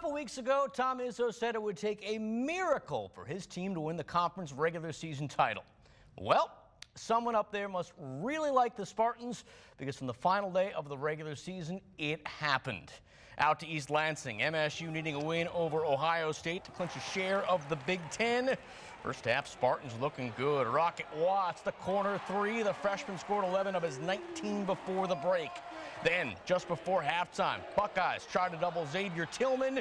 couple weeks ago, Tom Izzo said it would take a miracle for his team to win the conference regular season title. Well, someone up there must really like the Spartans, because on the final day of the regular season, it happened. Out to East Lansing, MSU needing a win over Ohio State to clinch a share of the Big Ten. First half, Spartans looking good. Rocket Watts, the corner three. The freshman scored 11 of his 19 before the break. Then, just before halftime, Buckeyes tried to double Xavier Tillman,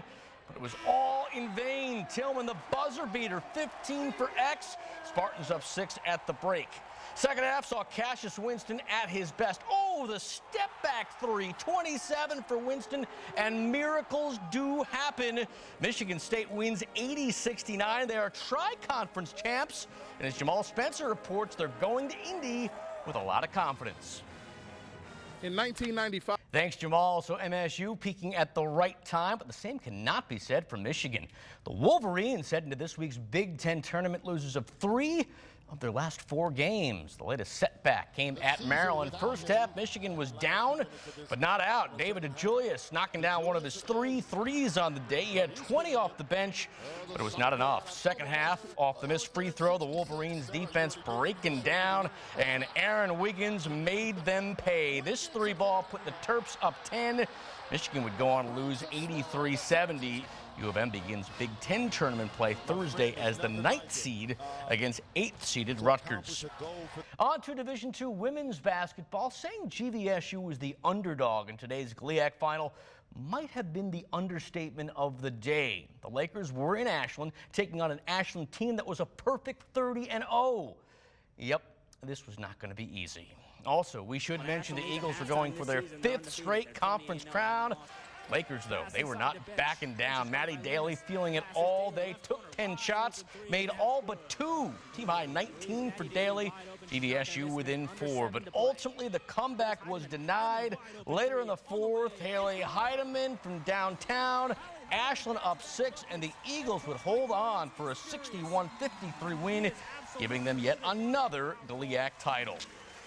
but it was all in vain. Tillman, the buzzer beater, 15 for X. Spartans up 6 at the break. Second half saw Cassius Winston at his best. Oh, the step back three, 27 for Winston, and miracles do happen. Michigan State wins 80-69. They are tri-conference champs, and as Jamal Spencer reports, they're going to Indy with a lot of confidence. In 1995. Thanks, Jamal. So MSU peaking at the right time, but the same cannot be said for Michigan. The Wolverines head into this week's Big Ten tournament losers of 3 of their last 4 games. The latest setback came at Maryland. First half, Michigan was down, but not out. David DeJulius knocking down one of his 3 threes on the day. He had 20 off the bench, but it was not enough. Second half, off the missed free throw, the Wolverines defense breaking down, and Aaron Wiggins made them pay. This 3-ball put the Terps up 10. Michigan would go on to lose 83-70. U of M begins Big Ten tournament play Thursday as the 9th seed against 8th-seeded Rutgers. On to Division II women's basketball. Saying GVSU was the underdog in today's GLIAC final might have been the understatement of the day. The Lakers were in Ashland, taking on an Ashland team that was a perfect 30-0. Yep, this was not going to be easy. Also, we should mention the Eagles were going for their 5th straight conference crown. Lakers, though, they were not backing down. Maddie Daly feeling it all day, took 10 shots, made all but 2. Team high 19 for Daly, GVSU within 4. But ultimately, the comeback was denied. Later in the 4th, Haley Heidemann from downtown, Ashland up 6, and the Eagles would hold on for a 61-53 win, giving them yet another GLIAC title.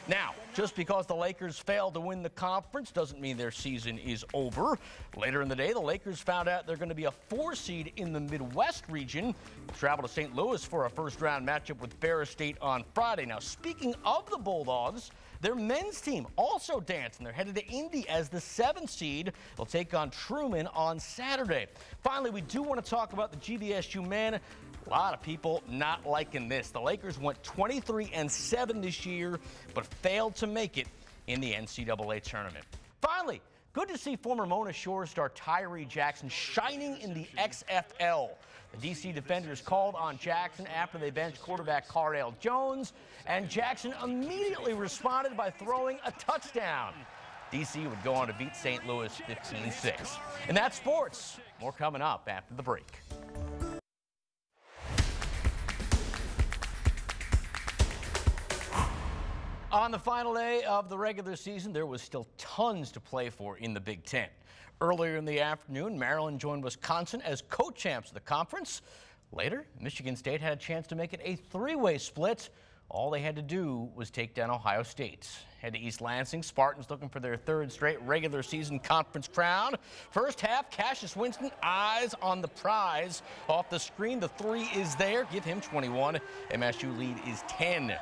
Now, just because the Lakers failed to win the conference doesn't mean their season is over. Later in the day, the Lakers found out they're going to be a 4 seed in the Midwest region. They'll travel to St. Louis for a first-round matchup with Ferris State on Friday. Now, speaking of the Bulldogs, their men's team also dancing. They're headed to Indy as the 7th seed. They'll take on Truman on Saturday. Finally, we do want to talk about the GVSU men. A lot of people not liking this. The Lakers went 23-7 this year, but failed to make it in the NCAA tournament. Finally, good to see former Mona Shore star Tyree Jackson shining in the XFL. The DC Defenders called on Jackson after they benched quarterback Cardale Jones, and Jackson immediately responded by throwing a touchdown. DC would go on to beat St. Louis 15-6. And that's sports. More coming up after the break. On the final day of the regular season, there was still tons to play for in the Big Ten. Earlier in the afternoon, Maryland joined Wisconsin as co-champs of the conference. Later, Michigan State had a chance to make it a 3-way split. All they had to do was take down Ohio State. Head to East Lansing, Spartans looking for their 3rd straight regular season conference crown. First half, Cassius Winston, eyes on the prize. Off the screen, the 3 is there. Give him 21. MSU lead is 10.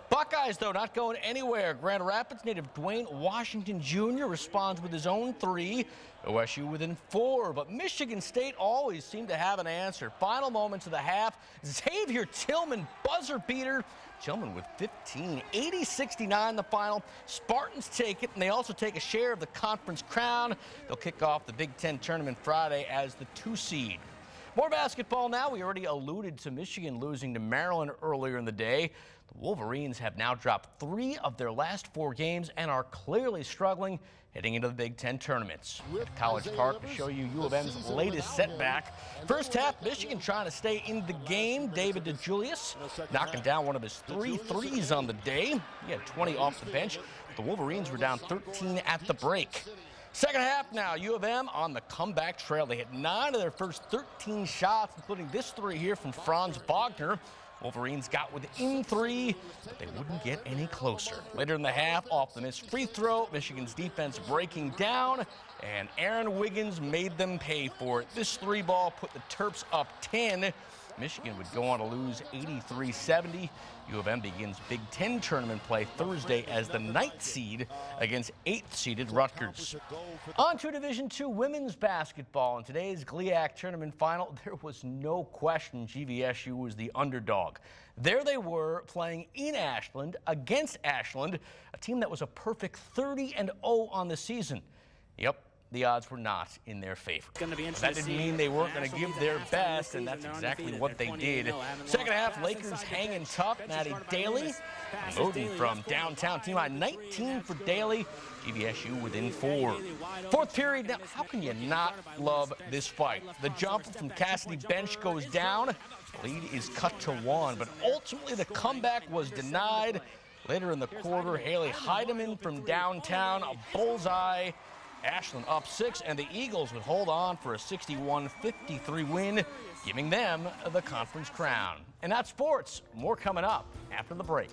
Buckeyes, though, not going anywhere. Grand Rapids native Dwayne Washington Jr. responds with his own 3. OSU within 4, but Michigan State always seemed to have an answer. Final moments of the half, Xavier Tillman, buzzer beater. Tillman with 15, 80-69 the final. Spartans take it, and they also take a share of the conference crown. They'll kick off the Big Ten tournament Friday as the 2 seed. More basketball now. We already alluded to Michigan losing to Maryland earlier in the day. The Wolverines have now dropped 3 of their last 4 games and are clearly struggling heading into the Big Ten tournaments. At College Park to show you U of M's latest setback. First half, Michigan trying to stay in the game. David DeJulius knocking down one of his 3 threes on the day. He had 20 off the bench. The Wolverines were down 13 at the break. Second half now, U of M on the comeback trail. They hit 9 of their first 13 shots, including this 3 here from Franz Wagner. Wolverines got within 3, but they wouldn't get any closer. Later in the half, off the missed free throw, Michigan's defense breaking down, and Aaron Wiggins made them pay for it. This 3-ball put the Terps up 10. Michigan would go on to lose 83-70. U of M begins Big Ten tournament play Thursday as the 9th seed against 8th-seeded Rutgers. On to Division II women's basketball. In today's GLIAC tournament final, there was no question GVSU was the underdog. There they were playing in Ashland against Ashland, a team that was a perfect 30-0 on the season. Yep. The odds were not in their favor. That didn't mean they weren't going to give their best, and that's exactly what they did. Second half, Lakers hanging tough. Maddie Daly loading from downtown. Team high 19 for Daly. GVSU within 4. Fourth period. Now, how can you not love this fight? The jumper from Cassidy Bench goes down. The lead is cut to 1, but ultimately the comeback was denied. Later in the quarter, Haley Heidemann from downtown, a bullseye. Ashland up 6, and the Eagles would hold on for a 61-53 win, giving them the conference crown. And that's sports. More coming up after the break.